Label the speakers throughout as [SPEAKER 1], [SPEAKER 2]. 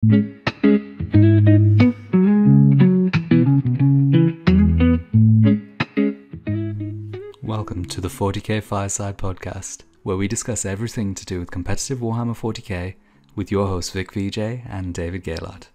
[SPEAKER 1] Welcome to the 40k Fireside Podcast, where we discuss everything to do with competitive Warhammer 40k with your hosts Vic VJ and David Gaylord.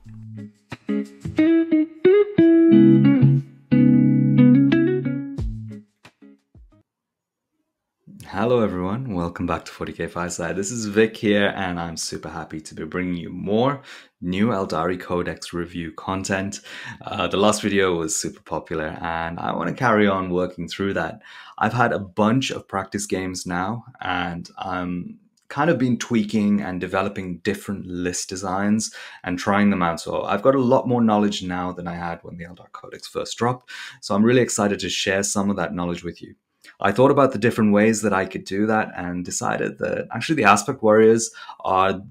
[SPEAKER 1] Hello everyone, welcome back to 40k Fireside. This is Vic here, and I'm super happy to be bringing you more new Eldari Codex review content. The last video was super popular, and I want to carry on working through that. I've had a bunch of practice games now, and I'm kind of been tweaking and developing different list designs and trying them out. So I've got a lot more knowledge now than I had when the Eldar Codex first dropped. So I'm really excited to share some of that knowledge with you. I thought about the different ways that I could do that and decided that actually the Aspect Warriors are,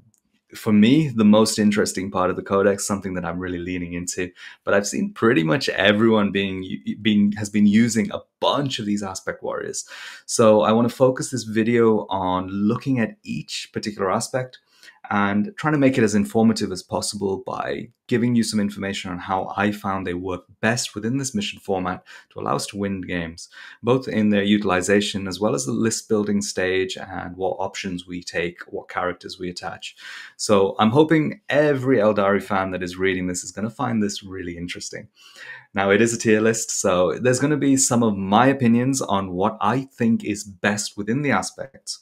[SPEAKER 1] for me, the most interesting part of the Codex, something that I'm really leaning into. But I've seen pretty much everyone has been using a bunch of these Aspect Warriors. So I want to focus this video on looking at each particular aspect and trying to make it as informative as possible by giving you some information on how I found they work best within this mission format to allow us to win games, both in their utilization as well as the list building stage and what options we take, what characters we attach. So I'm hoping every Eldari fan that is reading this is going to find this really interesting. Now, it is a tier list, so there's going to be some of my opinions on what I think is best within the aspects.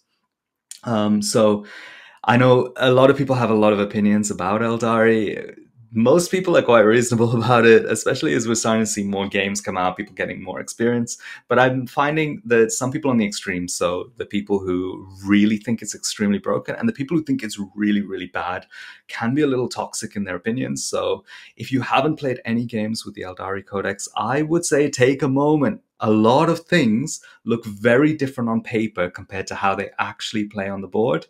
[SPEAKER 1] So I know a lot of people have a lot of opinions about Eldari. Most people are quite reasonable about it, especially as we're starting to see more games come out, people getting more experience. But I'm finding that some people on the extremes, so the people who really think it's extremely broken and the people who think it's really, really bad, can be a little toxic in their opinions. So if you haven't played any games with the Eldari Codex, I would say take a moment. A lot of things look very different on paper compared to how they actually play on the board.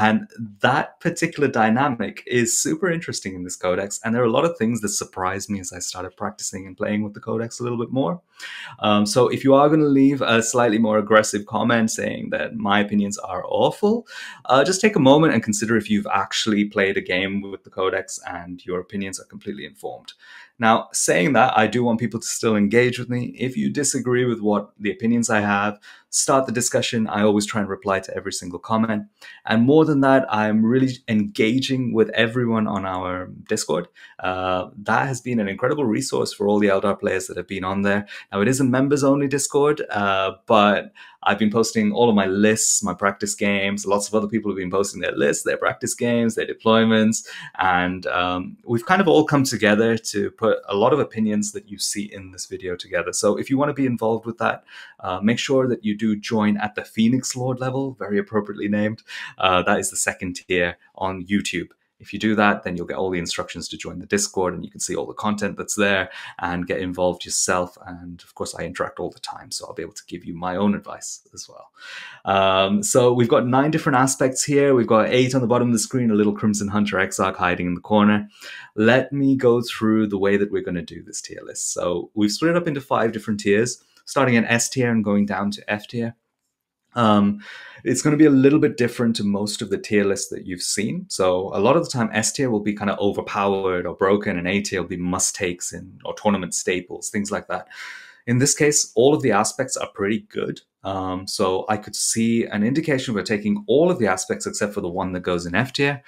[SPEAKER 1] And that particular dynamic is super interesting in this Codex. And there are a lot of things that surprised me as I started practicing and playing with the Codex a little bit more. So if you are going to leave a slightly more aggressive comment saying that my opinions are awful, just take a moment and consider if you've actually played a game with the Codex and your opinions are completely informed. Now, saying that, I do want people to still engage with me. If you disagree with what the opinions I have, start the discussion. I always try and reply to every single comment. And more than that, I'm really engaging with everyone on our Discord. That has been an incredible resource for all the Eldar players that have been on there. Now, it is a members-only Discord, but I've been posting all of my lists, my practice games. Lots of other people have been posting their lists, their practice games, their deployments. And we've kind of all come together to put a lot of opinions that you see in this video together. So if you want to be involved with that, make sure that you do join at the Phoenix Lord level, very appropriately named. That is the second tier on YouTube. If you do that, then you'll get all the instructions to join the Discord and you can see all the content that's there and get involved yourself. And of course, I interact all the time, so I'll be able to give you my own advice as well. So we've got 9 different aspects here. We've got 8 on the bottom of the screen, a little Crimson Hunter Exarch hiding in the corner. Let me go through the way that we're going to do this tier list. So we've split it up into 5 different tiers, starting at S tier and going down to F tier. It's going to be a little bit different to most of the tier lists that you've seen. So a lot of the time, S tier will be kind of overpowered or broken, and A tier will be must-takes or tournament staples, things like that. In this case, all of the aspects are pretty good. So I could see an indication we're taking all of the aspects except for the one that goes in F tier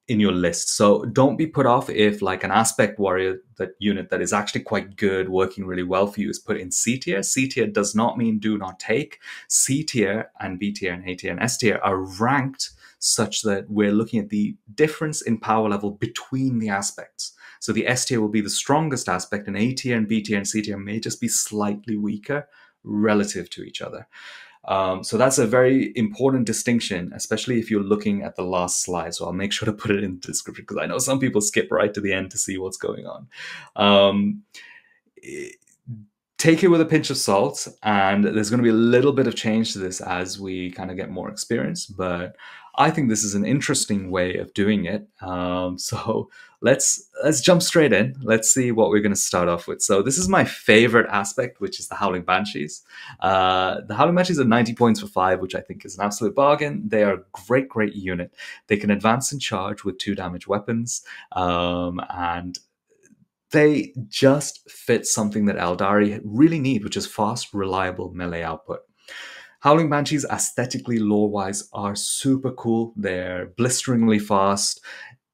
[SPEAKER 1] in your list. So don't be put off if like an Aspect Warrior unit that is actually quite good, working really well for you, is put in C tier. C tier does not mean do not take. C tier and B tier and A tier and S tier are ranked such that we're looking at the difference in power level between the aspects. So the S tier will be the strongest aspect, and A tier and B tier and C tier may just be slightly weaker relative to each other. So that's a very important distinction, especially if you're looking at the last slide. So I'll make sure to put it in the description because I know some people skip right to the end to see what's going on. Take it with a pinch of salt, and there's going to be a little bit of change to this as we kind of get more experience, but I think this is an interesting way of doing it. So let's jump straight in. Let's see what we're going to start off with. So this is my favorite aspect, which is the Howling Banshees. The Howling Banshees are 90 points for 5, which I think is an absolute bargain. They are a great unit. They can advance and charge with 2 damage weapons, and they just fit something that Eldari really need, which is fast, reliable melee output. Howling Banshees, aesthetically, lore-wise, are super cool. They're blisteringly fast,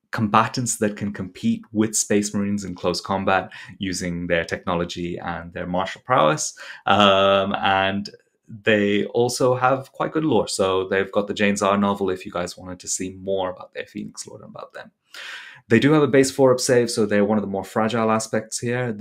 [SPEAKER 1] combatants that can compete with Space Marines in close combat using their technology and their martial prowess. And they also have quite good lore. So they've got the Jane Czar novel if you guys wanted to see more about their Phoenix Lord and about them. They do have a base 4-up save, so they're one of the more fragile aspects here.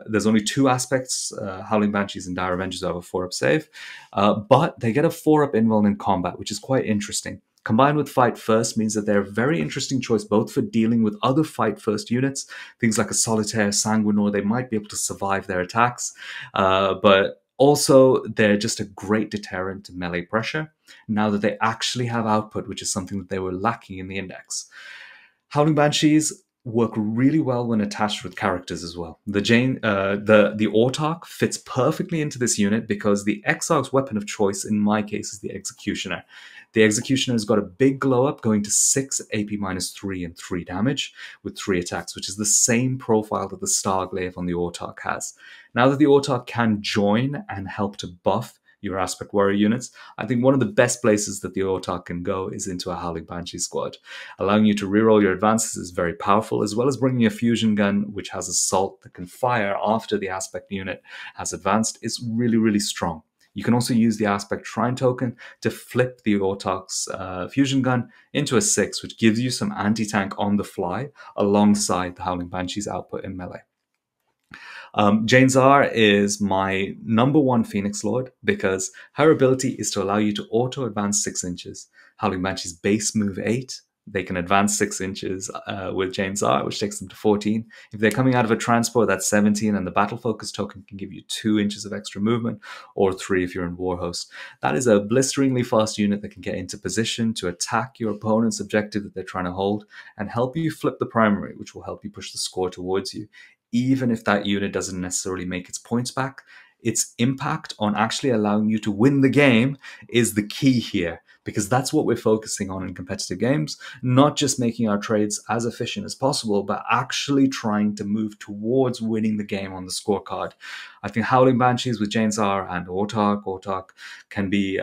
[SPEAKER 1] There's only 2 aspects, Howling Banshees and Dire Avengers have a 4-up save, but they get a 4-up invuln in combat, which is quite interesting. Combined with Fight First means that they're a very interesting choice both for dealing with other Fight First units, things like a Solitaire, Sanguinor, they might be able to survive their attacks, but also they're just a great deterrent to melee pressure, now that they actually have output, which is something that they were lacking in the Index. Howling Banshees work really well when attached with characters as well. The Autarch fits perfectly into this unit because the Exarch's weapon of choice, in my case, is the Executioner. The Executioner has got a big glow up going to 6 AP minus 3 and 3 damage with 3 attacks, which is the same profile that the Starglaive on the Autarch has. Now that the Autarch can join and help to buff your Aspect Warrior units, I think one of the best places that the Autarch can go is into a Howling Banshee squad. Allowing you to reroll your advances is very powerful, as well as bringing a fusion gun, which has assault that can fire after the Aspect unit has advanced, is really strong. You can also use the Aspect Shrine token to flip the Autarch's fusion gun into a 6, which gives you some anti-tank on the fly alongside the Howling Banshee's output in melee. Jane Czar is my #1 Phoenix Lord because her ability is to allow you to auto-advance 6 inches. Howling Banshee's base move 8. They can advance 6 inches with Jane Czar, which takes them to 14. If they're coming out of a transport, that's 17, and the Battle Focus token can give you 2 inches of extra movement, or 3 if you're in Warhost. That is a blisteringly fast unit that can get into position to attack your opponent's objective that they're trying to hold, and help you flip the primary, which will help you push the score towards you. Even if that unit doesn't necessarily make its points back, its impact on actually allowing you to win the game is the key here, because that's what we're focusing on in competitive games, not just making our trades as efficient as possible, but actually trying to move towards winning the game on the scorecard. I think Howling Banshees with Jane Czar and Autarch can be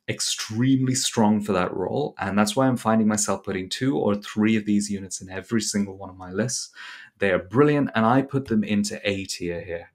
[SPEAKER 1] extremely strong for that role, and that's why I'm finding myself putting 2 or 3 of these units in every single one of my lists. They are brilliant, and I put them into A tier here.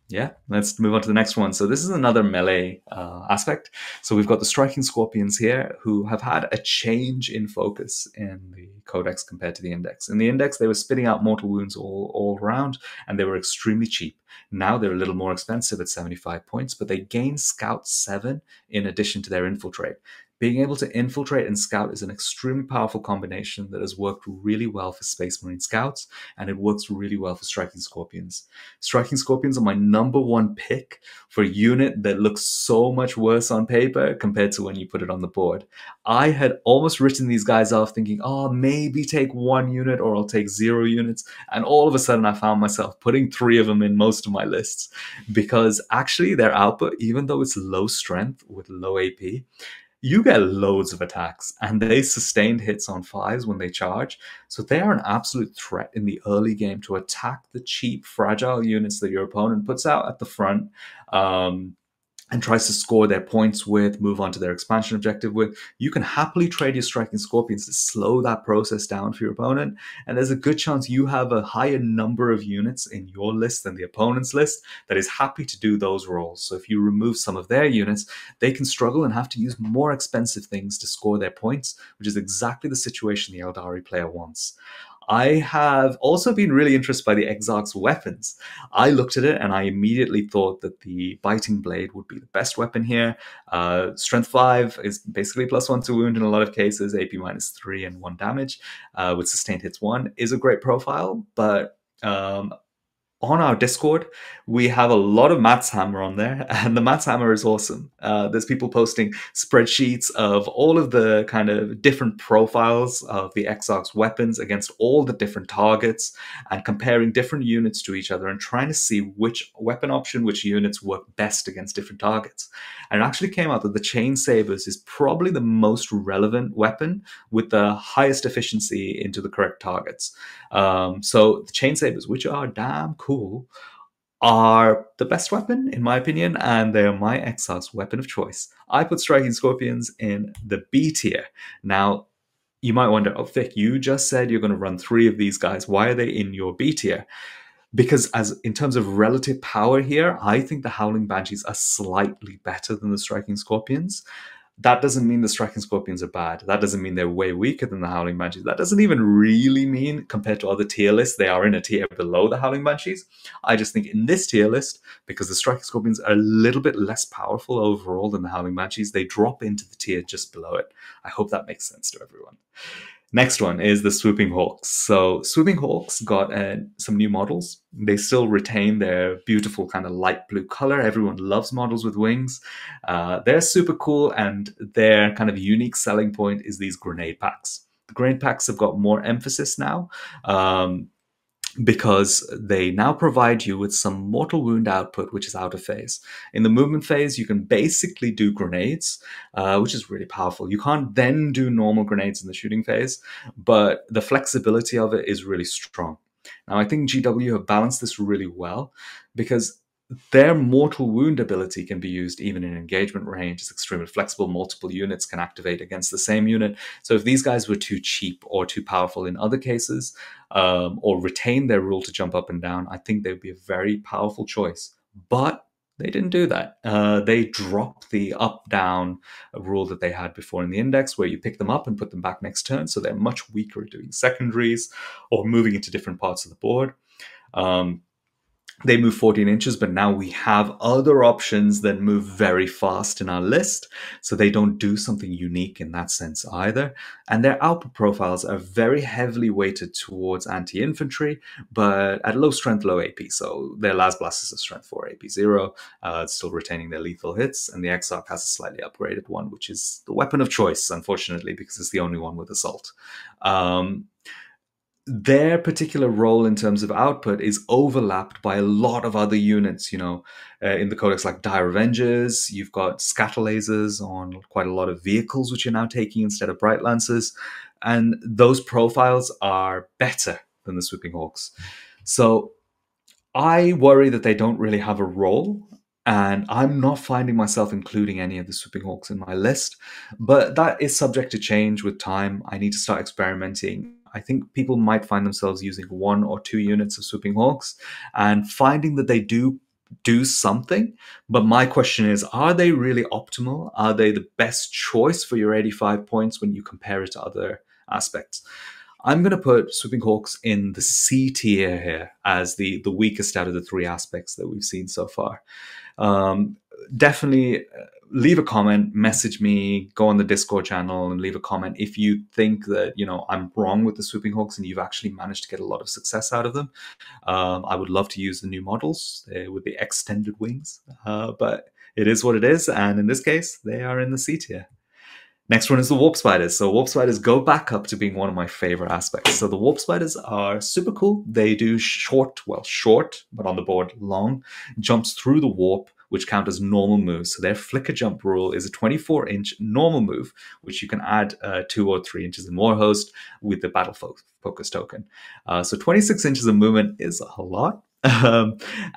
[SPEAKER 1] Yeah, let's move on to the next one. So this is another melee aspect. So we've got the Striking Scorpions here, who have had a change in focus in the Codex compared to the Index. In the Index, they were spitting out mortal wounds all around, and they were extremely cheap. Now they're a little more expensive at 75 points, but they gain Scout 7 in addition to their Infiltrate. Being able to infiltrate and scout is an extremely powerful combination that has worked really well for Space Marine Scouts, and it works really well for Striking Scorpions. Striking Scorpions are my #1 pick for a unit that looks so much worse on paper compared to when you put it on the board. I had almost written these guys off thinking, oh, maybe take 1 unit or I'll take 0 units, and all of a sudden I found myself putting 3 of them in most of my lists, because actually their output, even though it's low strength with low AP, you get loads of attacks, and they sustained hits on 5s when they charge. So they are an absolute threat in the early game to attack the cheap, fragile units that your opponent puts out at the front, and tries to score their points with, move on to their expansion objective with. You can happily trade your Striking Scorpions to slow that process down for your opponent, and there's a good chance you have a higher number of units in your list than the opponent's list that is happy to do those roles. So if you remove some of their units, they can struggle and have to use more expensive things to score their points, which is exactly the situation the Eldari player wants. I have also been really interested by the Exarch's weapons. I looked at it and I immediately thought that the Biting Blade would be the best weapon here. Strength 5 is basically +1 to wound in a lot of cases, AP -3 and 1 damage, with sustained hits 1 is a great profile, but on our Discord, we have a lot of Matt's Hammer on there, and the Matt's Hammer is awesome. There's people posting spreadsheets of all of the kind of different profiles of the Exarch's weapons against all the different targets, and comparing different units to each other and trying to see which weapon option, which units work best against different targets. And it actually came out that the Chain Sabers is probably the most relevant weapon with the highest efficiency into the correct targets. So the Chain Sabers, which are damn cool, are the best weapon, in my opinion, and they are my Exarch's weapon of choice. I put Striking Scorpions in the B tier. Now, you might wonder, oh, Vic, you just said you're going to run 3 of these guys. Why are they in your B tier? Because as in terms of relative power here, I think the Howling Banshees are slightly better than the Striking Scorpions. That doesn't mean the Striking Scorpions are bad. That doesn't mean they're way weaker than the Howling Banshees. That doesn't even really mean, compared to other tier lists, they are in a tier below the Howling Banshees. I just think in this tier list, because the Striking Scorpions are a little bit less powerful overall than the Howling Banshees, they drop into the tier just below it. I hope that makes sense to everyone. Next one is the Swooping Hawks. So Swooping Hawks got some new models. They still retain their beautiful kind of light blue color. Everyone loves models with wings. They're super cool, and their kind of unique selling point is these grenade packs. The grenade packs have got more emphasis now. Because they now provide you with some mortal wound output, which is out of phase. In the movement phase, you can basically do grenades, which is really powerful. You can't then do normal grenades in the shooting phase, but the flexibility of it is really strong. Now, I think GW have balanced this really well, because their mortal wound ability can be used even in engagement range. It's extremely flexible. Multiple units can activate against the same unit. So if these guys were too cheap or too powerful in other cases, or retain their rule to jump up and down, I think they'd be a very powerful choice. But they didn't do that. They dropped the up-down rule that they had before in the index, where you pick them up and put them back next turn. So they're much weaker at doing secondaries or moving into different parts of the board. They move 14 inches, but now we have other options that move very fast in our list, so they don't do something unique in that sense either. And their output profiles are very heavily weighted towards anti-infantry, but at low strength, low AP. So their Las Blast is a strength 4, AP 0, still retaining their lethal hits, and the Exarch has a slightly upgraded one, which is the weapon of choice, unfortunately, because it's the only one with assault. Their particular role in terms of output is overlapped by a lot of other units, in the Codex, like Dire Avengers. You've got scatter lasers on quite a lot of vehicles, which you're now taking instead of Bright Lancers. And those profiles are better than the Swooping Hawks. So I worry that they don't really have a role, and I'm not finding myself including any of the Swooping Hawks in my list. But that is subject to change with time. I need to start experimenting. I think people might find themselves using 1 or 2 units of Swooping Hawks and finding that they do something. But my question is, are they really optimal? Are they the best choice for your 85 points when you compare it to other aspects? I'm going to put Swooping Hawks in the C tier here as the weakest out of the 3 aspects that we've seen so far. Definitely leave a comment, message me, go on the Discord channel and leave a comment if you think that, I'm wrong with the Swooping Hawks and you've actually managed to get a lot of success out of them. I would love to use the new models with the extended wings, but it is what it is. And in this case, they are in the C tier. Next one is the Warp Spiders. So Warp Spiders go back up to being one of my favorite aspects. So the Warp Spiders are super cool. They do short, but on the board long, jumps through the warp, which count as normal moves. So their flicker jump rule is a 24-inch normal move, which you can add 2 or 3 inches in Warhost with the Battle Focus token. So 26 inches of movement is a lot.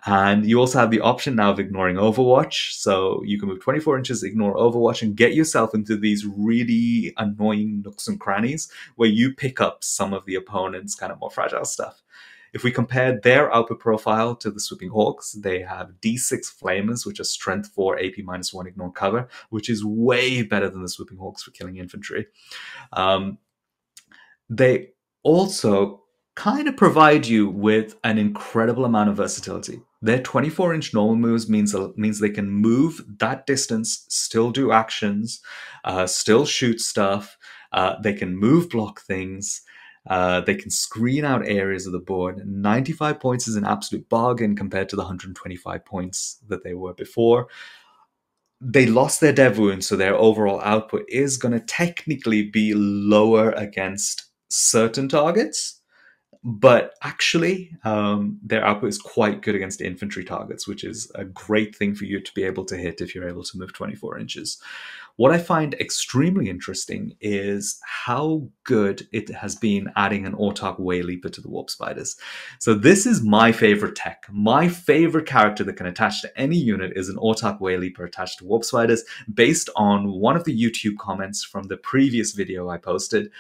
[SPEAKER 1] And you also have the option now of ignoring Overwatch. So you can move 24 inches, ignore Overwatch, and get yourself into these really annoying nooks and crannies where you pick up some of the opponent's kind of more fragile stuff. If we compare their output profile to the Swooping Hawks, they have D6 Flamers, which are strength 4, AP -1, ignore cover, which is way better than the Swooping Hawks for killing infantry. They also kind of provide you with an incredible amount of versatility. Their 24-inch normal moves means they can move that distance, still do actions, still shoot stuff. They can move block things. They can screen out areas of the board. 95 points is an absolute bargain compared to the 125 points that they were before. They lost their dev wound, so their overall output is going to technically be lower against certain targets. But actually, their output is quite good against infantry targets, which is a great thing for you to be able to hit if you're able to move 24 inches. What I find extremely interesting is how good it has been adding an Autarch Way Leaper to the Warp Spiders. So this is my favorite tech. My favorite character that can attach to any unit is an Autarch Way Leaper attached to Warp Spiders, based on one of the YouTube comments from the previous video I posted.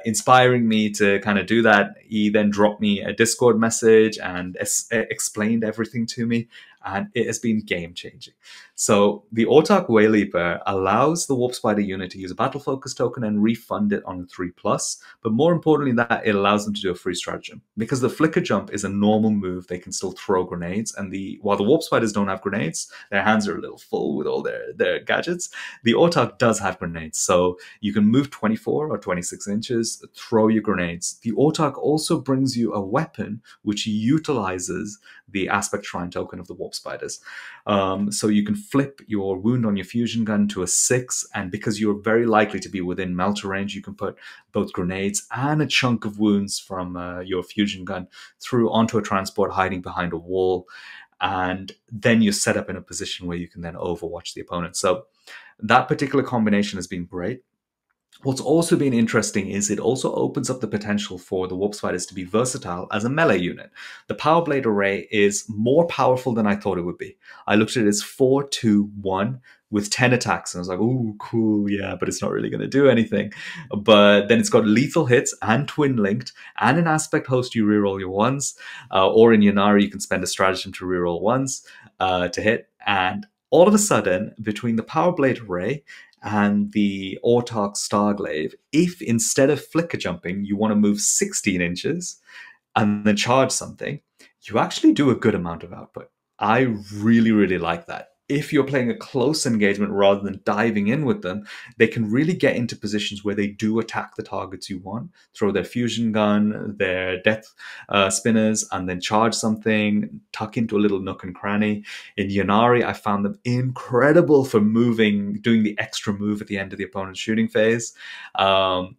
[SPEAKER 1] Inspiring me to kind of do that. He then dropped me a Discord message and explained everything to me, and it has been game-changing. So the Autarch Way Leaper allows the Warp Spider unit to use a Battle Focus token and refund it on a 3+, but more importantly than that, it allows them to do a free stratagem. Because the Flicker Jump is a normal move, they can still throw grenades, and while the Warp Spiders don't have grenades, their hands are a little full with all their gadgets, the Autarch does have grenades, so you can move 24 or 26 inches, throw your grenades. The Autarch also brings you a weapon which utilizes the Aspect Shrine token of the Warp Spiders. So you can flip your wound on your fusion gun to a 6, and because you're very likely to be within melter range, you can put both grenades and a chunk of wounds from your fusion gun through onto a transport hiding behind a wall, and then you're set up in a position where you can then overwatch the opponent. So that particular combination has been great. What's also been interesting is it also opens up the potential for the Warp Spiders to be versatile as a melee unit. The Power Blade Array is more powerful than I thought it would be. I looked at it as 4-2-1 with 10 attacks, and I was like, oh, cool, yeah, but it's not really going to do anything. But then it's got lethal hits and twin linked, and an aspect host you reroll your ones, or in Ynnari you can spend a stratagem to reroll ones to hit, and all of a sudden, between the Power Blade Array and the Autarch Starglaive, if instead of flicker jumping, you want to move 16 inches and then charge something, you actually do a good amount of output. I really, really like that. If you're playing a close engagement rather than diving in with them, they can really get into positions where they do attack the targets you want, throw their fusion gun, their death spinners, and then charge something, tuck into a little nook and cranny. In Ynnari, I found them incredible for moving, doing the extra move at the end of the opponent's shooting phase. The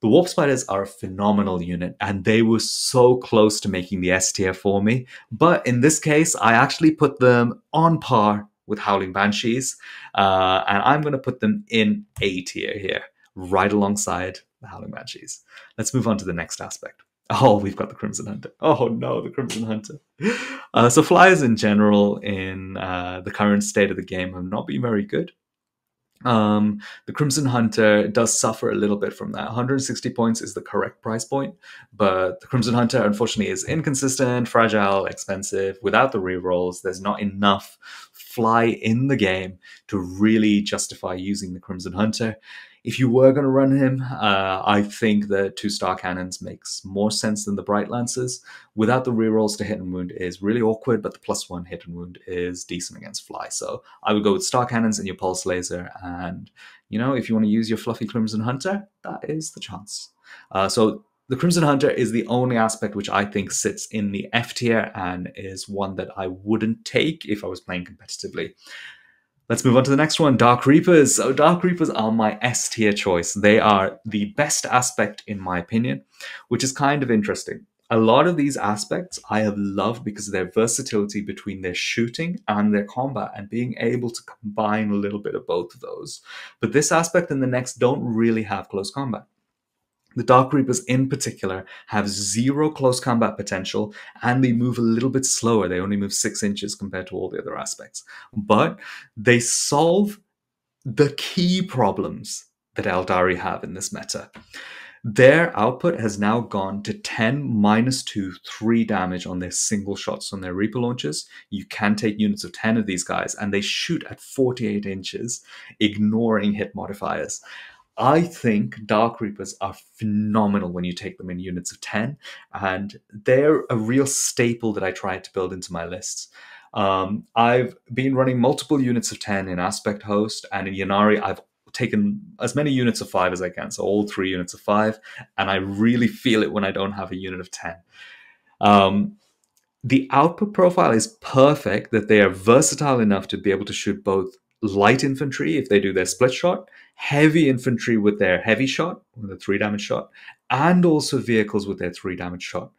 [SPEAKER 1] Warp Spiders are a phenomenal unit, and they were so close to making the S tier for me. But in this case, I actually put them on par with Howling Banshees, and I'm going to put them in A tier here, right alongside the Howling Banshees. Let's move on to the next aspect. Oh, we've got the Crimson Hunter. Oh no, the Crimson Hunter. So flyers in general in the current state of the game have not been very good. The Crimson Hunter does suffer a little bit from that. 160 points is the correct price point, but the Crimson Hunter unfortunately is inconsistent, fragile, expensive. Without the rerolls, there's not enough fly in the game to really justify using the Crimson Hunter. If you were going to run him, I think the 2-star cannons makes more sense than the Bright Lancers. Without the rerolls to hit and wound is really awkward, but the +1 hit and wound is decent against fly. So I would go with star cannons and your pulse laser. And, you know, if you want to use your fluffy Crimson Hunter, that is the chance. So the Crimson Hunter is the only aspect which I think sits in the F tier and is one that I wouldn't take if I was playing competitively. Let's move on to the next one, Dark Reapers. So Dark Reapers are my S tier choice. They are the best aspect in my opinion, which is kind of interesting. A lot of these aspects I have loved because of their versatility between their shooting and their combat and being able to combine a little bit of both of those. But this aspect and the next don't really have close combat. The Dark Reapers in particular have 0 close combat potential, and they move a little bit slower. They only move 6 inches compared to all the other aspects. But they solve the key problems that Eldari have in this meta. Their output has now gone to 10 -2, 3 damage on their single shots on their Reaper launchers. You can take units of 10 of these guys, and they shoot at 48 inches, ignoring hit modifiers. I think Dark Reapers are phenomenal when you take them in units of 10, and they're a real staple that I try to build into my lists. I've been running multiple units of 10 in Aspect Host, and in Ynnari I've taken as many units of 5 as I can, so all 3 units of 5, and I really feel it when I don't have a unit of 10. The output profile is perfect, that they are versatile enough to be able to shoot both light infantry if they do their split shot, heavy infantry with their heavy shot, with a 3 damage shot, and also vehicles with their 3 damage shot.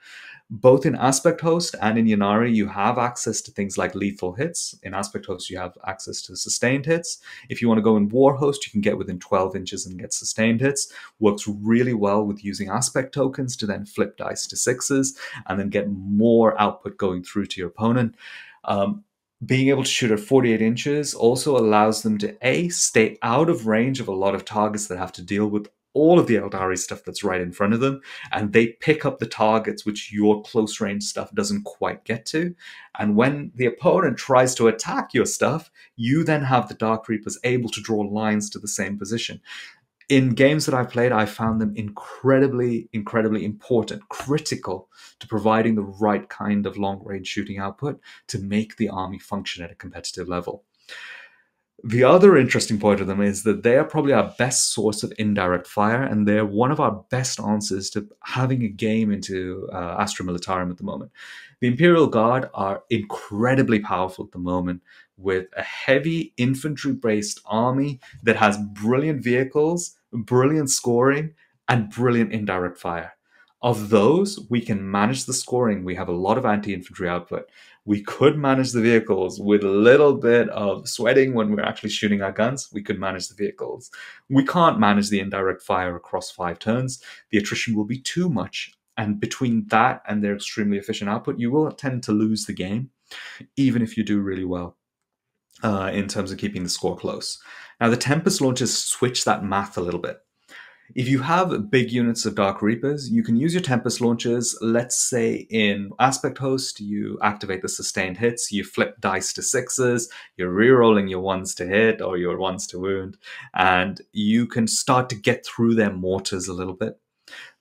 [SPEAKER 1] Both in Aspect Host and in Ynnari, you have access to things like lethal hits. In Aspect Host, you have access to sustained hits. If you want to go in War Host, you can get within 12 inches and get sustained hits. Works really well with using Aspect tokens to then flip dice to 6s and then get more output going through to your opponent. Being able to shoot at 48 inches also allows them to stay out of range of a lot of targets that have to deal with all of the Eldari stuff that's right in front of them, and they pick up the targets which your close range stuff doesn't quite get to. And when the opponent tries to attack your stuff, you then have the Dark Reapers able to draw lines to the same position. In games that I've played, I found them incredibly important, critical to providing the right kind of long-range shooting output to make the army function at a competitive level. The other interesting point of them is that they are probably our best source of indirect fire, and they're one of our best answers to having a game into Astra Militarum at the moment. The Imperial Guard are incredibly powerful at the moment, with a heavy infantry-based army that has brilliant vehicles, brilliant scoring, and brilliant indirect fire. Of those, we can manage the scoring. We have a lot of anti-infantry output. We could manage the vehicles with a little bit of sweating when we're actually shooting our guns. We could manage the vehicles. We can't manage the indirect fire across 5 turns. The attrition will be too much. And between that and their extremely efficient output, you will tend to lose the game, even if you do really well in terms of keeping the score close. Now, the Tempest launchers switch that math a little bit. If you have big units of Dark Reapers, you can use your Tempest launchers. Let's say in Aspect Host, you activate the sustained hits, you flip dice to 6s, you're rerolling your 1s to hit or your 1s to wound, and you can start to get through their mortars a little bit.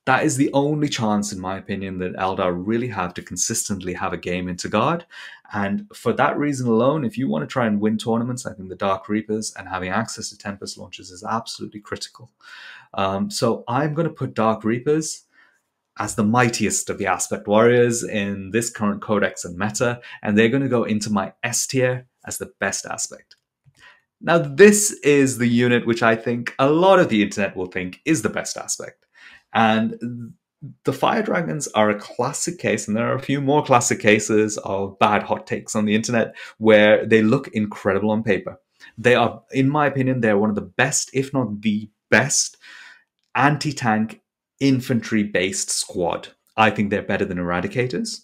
[SPEAKER 1] That is the only chance, in my opinion, that Eldar really have to consistently have a game into Guard. And for that reason alone, if you want to try and win tournaments, I think the Dark Reapers and having access to Tempest launchers is absolutely critical. So I'm going to put Dark Reapers as the mightiest of the Aspect Warriors in this current codex and meta, and they're going to go into my S tier as the best aspect. Now, this is the unit which I think a lot of the internet will think is the best aspect. And the Fire Dragons are a classic case, and there are a few more classic cases of bad hot takes on the internet where they look incredible on paper. They are, in my opinion, they're one of the best, if not the best, anti-tank infantry-based squad. I think they're better than Eradicators.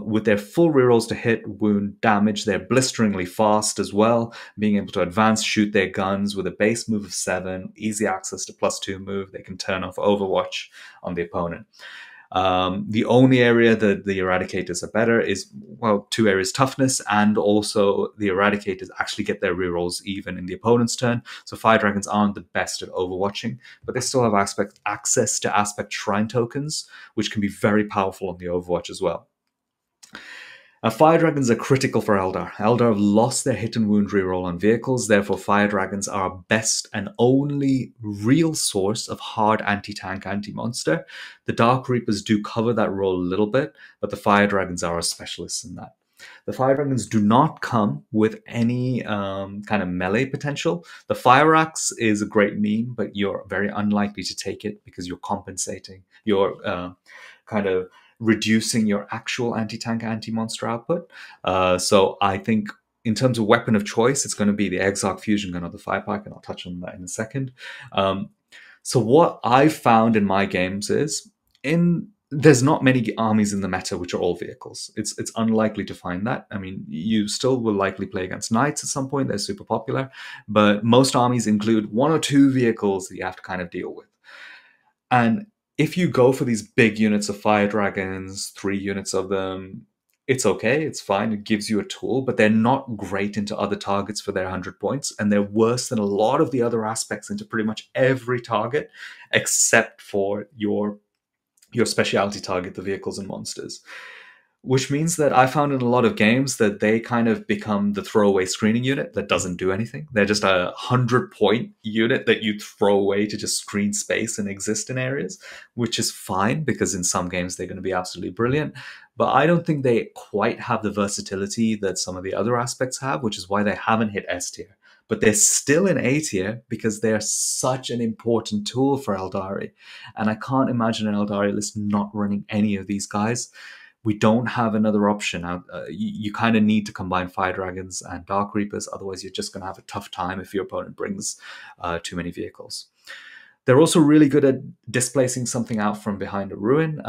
[SPEAKER 1] With their full rerolls to hit, wound, damage, they're blisteringly fast as well, being able to advance, shoot their guns with a base move of 7, easy access to +2 move. They can turn off Overwatch on the opponent. The only area that the Eradicators are better is, well, 2 areas: toughness, and also the Eradicators actually get their rerolls even in the opponent's turn. So Fire Dragons aren't the best at overwatching, but they still have access to Aspect Shrine tokens, which can be very powerful on the Overwatch as well. Now, Fire Dragons are critical for Eldar. Eldar have lost their hit and wound reroll on vehicles, therefore Fire Dragons are our best and only real source of hard anti-tank, anti-monster. The Dark Reapers do cover that role a little bit, but the Fire Dragons are our specialists in that. The Fire Dragons do not come with any kind of melee potential. The Fire Axe is a great meme, but you're very unlikely to take it because you're compensating. You're kind of reducing your actual anti-tank, anti-monster output. So I think in terms of weapon of choice, it's going to be the Exarch Fusion Gun or the Firepike, and I'll touch on that in a second. So what I've found in my games is, there's not many armies in the meta which are all vehicles. It's unlikely to find that. I mean, you still will likely play against knights at some point. They're super popular. But most armies include 1 or 2 vehicles that you have to kind of deal with. And if you go for these big units of Fire Dragons, 3 units of them, it's okay, it's fine, it gives you a tool, but they're not great into other targets for their 100 points, and they're worse than a lot of the other aspects into pretty much every target, except for your specialty target, the vehicles and monsters. which means that I found in a lot of games that they kind of become the throwaway screening unit that doesn't do anything. They're just a 100-point unit that you throw away to just screen space and exist in areas, which is fine because in some games they're going to be absolutely brilliant. But I don't think they quite have the versatility that some of the other aspects have, which is why they haven't hit S tier. But they're still in A tier because they're such an important tool for Eldari. And I can't imagine an Eldari list not running any of these guys. We don't have another option. You kind of need to combine Fire Dragons and Dark Reapers, otherwise you're just going to have a tough time if your opponent brings too many vehicles. They're also really good at displacing something out from behind a ruin,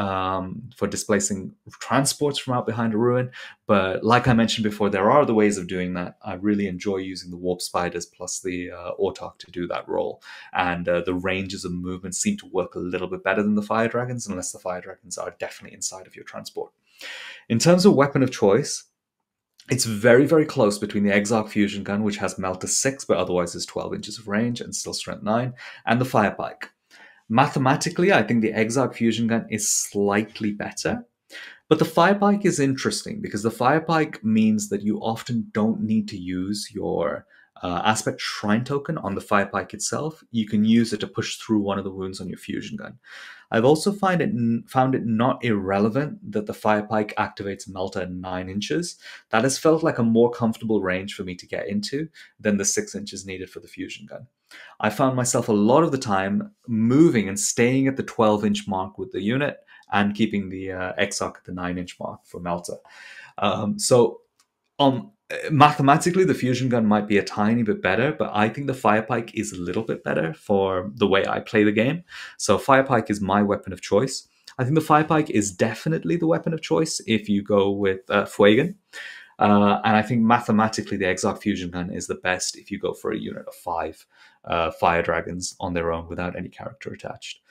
[SPEAKER 1] for displacing transports from out behind a ruin. But like I mentioned before, there are other ways of doing that. I really enjoy using the Warp Spiders plus the Autarch to do that role. And the ranges of movement seem to work a little bit better than the Fire Dragons, unless the Fire Dragons are definitely inside of your transport. In terms of weapon of choice, it's very, very close between the Exarch Fusion Gun, which has Melta 6, but otherwise has 12 inches of range and still Strength 9, and the Fire Pike. Mathematically, I think the Exarch Fusion Gun is slightly better, but the Fire Pike is interesting because the Fire Pike means that you often don't need to use your Aspect Shrine token on the Fire Pike itself. You can use it to push through one of the wounds on your Fusion Gun. I've also found it not irrelevant that the Fire Pike activates Melta at 9 inches. That has felt like a more comfortable range for me to get into than the 6 inches needed for the Fusion Gun. I found myself a lot of the time moving and staying at the 12-inch mark with the unit and keeping the Exarch at the 9-inch mark for Melta. Mathematically, the Fusion Gun might be a tiny bit better, but I think the Fire Pike is a little bit better for the way I play the game. So Fire Pike is my weapon of choice. I think the Fire Pike is definitely the weapon of choice if you go with Fuegan. And I think mathematically the Exarch Fusion Gun is the best if you go for a unit of 5 Fire Dragons on their own without any character attached.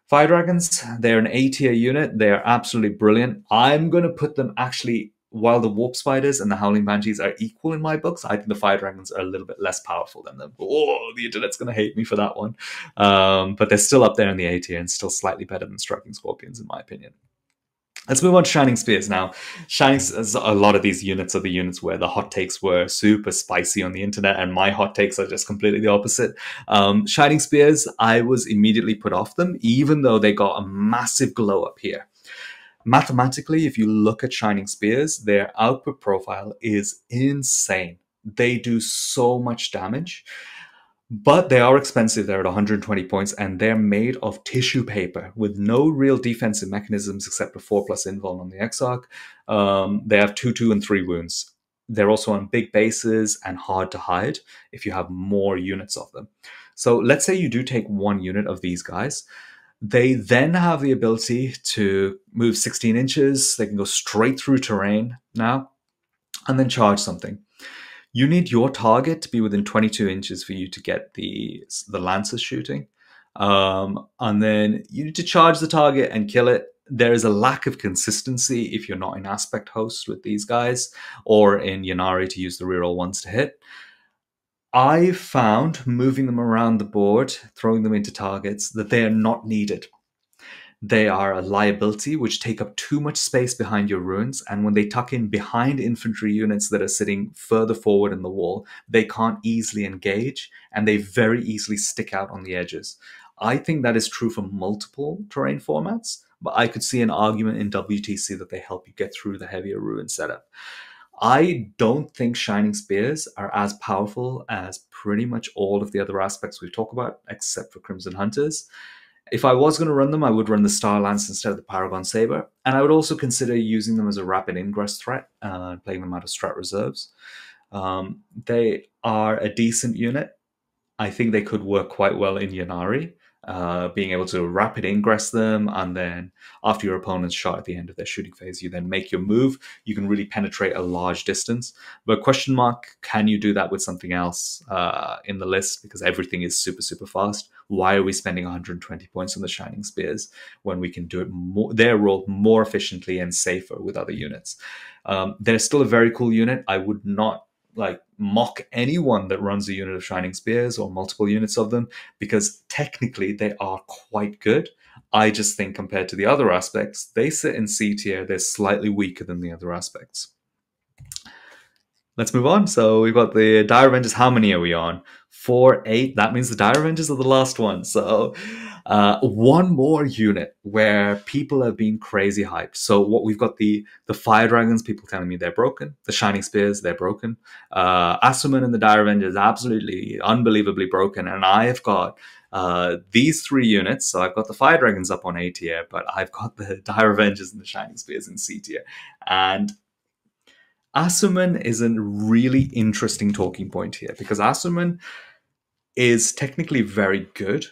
[SPEAKER 1] Fire Dragons, they're an A tier unit. They are absolutely brilliant. I'm going to put them actually, while the Warp Spiders and the Howling Banshees are equal in my books, I think the Fire Dragons are a little bit less powerful than them. Oh, the internet's going to hate me for that one. But they're still up there in the A tier and still slightly better than Striking Scorpions, in my opinion. Let's move on to Shining Spears now. A lot of these units are the units where the hot takes were super spicy on the internet, and my hot takes are just completely the opposite. Shining Spears, I was immediately put off them, even though they got a massive glow up here. Mathematically, if you look at Shining Spears, their output profile is insane. They do so much damage. But they are expensive. They're at 120 points, and they're made of tissue paper with no real defensive mechanisms except a 4+ invuln on the Exarch. They have 2, 2, and 3 wounds. They're also on big bases and hard to hide if you have more units of them. So let's say you do take one unit of these guys. They then have the ability to move 16 inches. They can go straight through terrain now and then charge something. You need your target to be within 22 inches for you to get the Lancers shooting. And then you need to charge the target and kill it. There is a lack of consistency if you're not in Aspect Host with these guys, or in Ynnari to use the reroll ones to hit. I found moving them around the board, throwing them into targets, that they are not needed. They are a liability which take up too much space behind your ruins, and when they tuck in behind infantry units that are sitting further forward in the wall, they can't easily engage, and they very easily stick out on the edges. I think that is true for multiple terrain formats, but I could see an argument in WTC that they help you get through the heavier ruin setup. I don't think Shining Spears are as powerful as pretty much all of the other aspects we've talked about, except for Crimson Hunters. If I was going to run them, I would run the Star Lance instead of the Paragon Saber, and I would also consider using them as a rapid ingress threat, playing them out of strat reserves. They are a decent unit. I think they could work quite well in Ynnari, being able to rapid ingress them, and then after your opponent's shot at the end of their shooting phase, you then make your move. You can really penetrate a large distance. But question mark, can you do that with something else in the list? Because everything is super, super fast. Why are we spending 120 points on the Shining Spears when we can do it their role more efficiently and safer with other units? They're still a very cool unit. I would not mock anyone that runs a unit of Shining Spears or multiple units of them, because technically they are quite good. I just think compared to the other aspects, they sit in C tier. They're slightly weaker than the other aspects. Let's move on. So we've got the Dire Avengers. How many are we on? 4, 8. That means the Dire Avengers are the last one. So one more unit where people have been crazy hyped. So what we've got the Fire Dragons, people telling me they're broken. The Shining Spears, they're broken. Asuman and the Dire Avengers, absolutely, unbelievably broken. And I have got these 3 units. So I've got the Fire Dragons up on A tier, but I've got the Dire Avengers and the Shining Spears in C tier. And Asuman is a really interesting talking point here because Asuman is technically very good,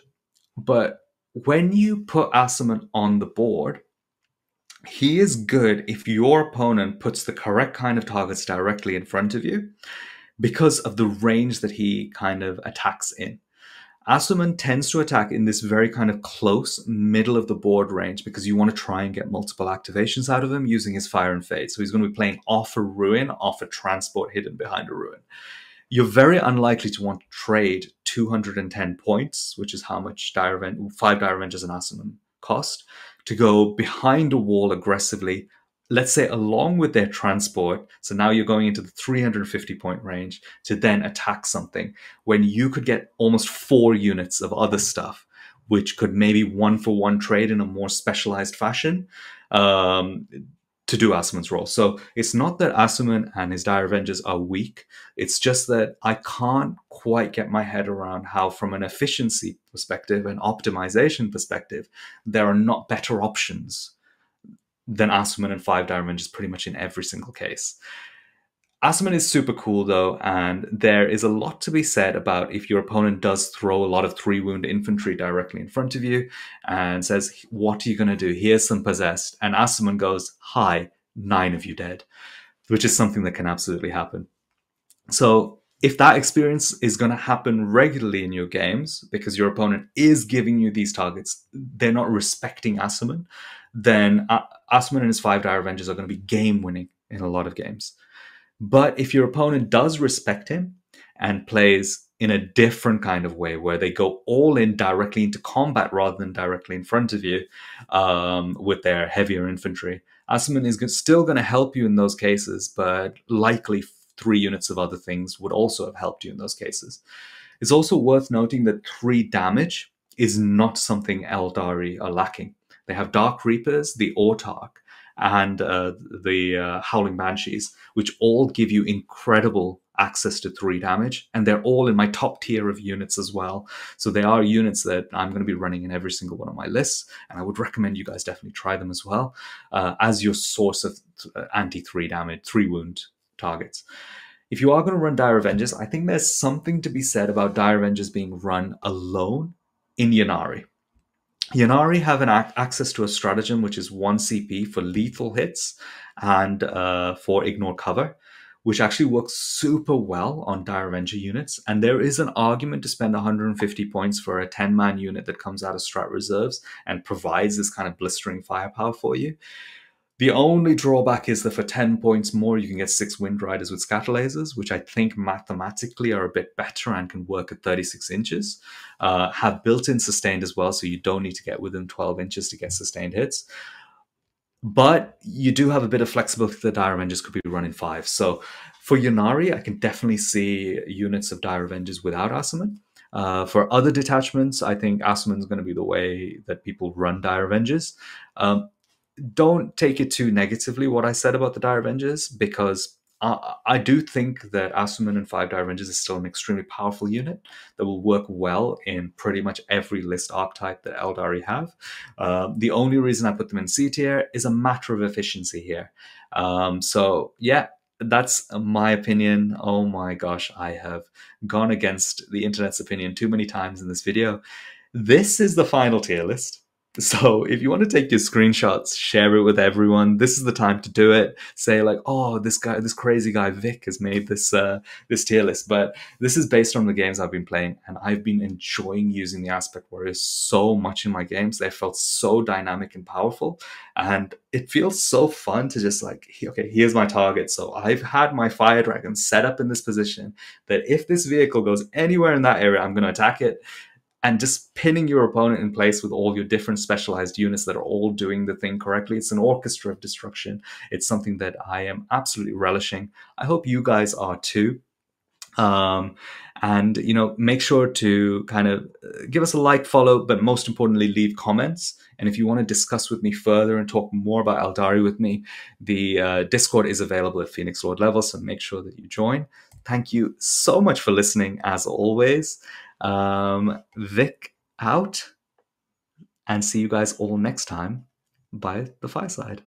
[SPEAKER 1] but when you put Asuman on the board, he is good if your opponent puts the correct kind of targets directly in front of you because of the range that he kind of attacks in. Asuman tends to attack in this very kind of close middle of the board range because you want to try and get multiple activations out of him using his Fire and Fade. So he's going to be playing off a ruin, off a transport hidden behind a ruin. You're very unlikely to want to trade 210 points, which is how much 5 Dire Avengers and Asuman cost, to go behind a wall aggressively, let's say along with their transport. So now you're going into the 350 point range to then attack something when you could get almost 4 units of other stuff, which could maybe 1-for-1 trade in a more specialized fashion to do Asuman's role. So it's not that Asuman and his Dire Avengers are weak. It's just that I can't quite get my head around how, from an efficiency perspective and optimization perspective, there are not better options than Asuman and 5 Dire Avengers pretty much in every single case. Asuman is super cool though, and there is a lot to be said about if your opponent does throw a lot of 3-wound infantry directly in front of you and says, what are you going to do? Here's some possessed. And Asuman goes, hi, 9 of you dead, which is something that can absolutely happen. So if that experience is going to happen regularly in your games because your opponent is giving you these targets, they're not respecting Asuman, then Asuman and his 5 Dire Avengers are going to be game winning in a lot of games. But if your opponent does respect him and plays in a different kind of way where they go all in directly into combat rather than directly in front of you with their heavier infantry, Asuman is still going to help you in those cases, but likely 3 units of other things would also have helped you in those cases. It's also worth noting that 3 damage is not something Eldari are lacking. They have Dark Reapers, the Autarch, and the Howling Banshees, which all give you incredible access to 3 damage, and they're all in my top tier of units as well. So they are units that I'm going to be running in every single one of my lists, and I would recommend you guys definitely try them as well as your source of anti-3 damage, 3-wound targets. If you are going to run Dire Avengers, I think there's something to be said about Dire Avengers being run alone in Ynnari. Ynnari have access to a stratagem which is 1 CP for lethal hits and for ignore cover, which actually works super well on Dire Avenger units. And there is an argument to spend 150 points for a 10-man unit that comes out of strat reserves and provides this kind of blistering firepower for you. The only drawback is that for 10 points more, you can get 6 Wind Riders with scatter lasers, which I think mathematically are a bit better and can work at 36 inches. Have built-in sustained as well, so you don't need to get within 12 inches to get sustained hits. But you do have a bit of flexibility that Dire Avengers could be running 5. So for Ynnari, I can definitely see units of Dire Avengers without Asuman. For other detachments, I think Asuman is going to be the way that people run Dire Avengers. Don't take it too negatively what I said about the Dire Avengers, because I do think that Asuman and 5 Dire Avengers is still an extremely powerful unit that will work well in pretty much every list archetype that Eldari have. The only reason I put them in C tier is a matter of efficiency here. So yeah, that's my opinion. Oh my gosh, I have gone against the internet's opinion too many times in this video. This is the final tier list. So if you want to take your screenshots, share it with everyone, this is the time to do it. Say like, oh, this crazy guy Vic has made this this tier list. But this is based on the games I've been playing, and I've been enjoying using the Aspect Warriors so much in my games. They felt so dynamic and powerful, and it feels so fun to just like, okay, here's my target. So I've had my Fire Dragon set up in this position that if this vehicle goes anywhere in that area, I'm going to attack it. and just pinning your opponent in place with all your different specialized units that are all doing the thing correctly. It's an orchestra of destruction. It's something that I am absolutely relishing. I hope you guys are too. And make sure to kind of give us a like, follow, but most importantly, leave comments. And if you want to discuss with me further and talk more about Aeldari with me, the Discord is available at Phoenix Lord level, so make sure that you join. Thank you so much for listening, as always. Vic out, and see you guys all next time by the fireside.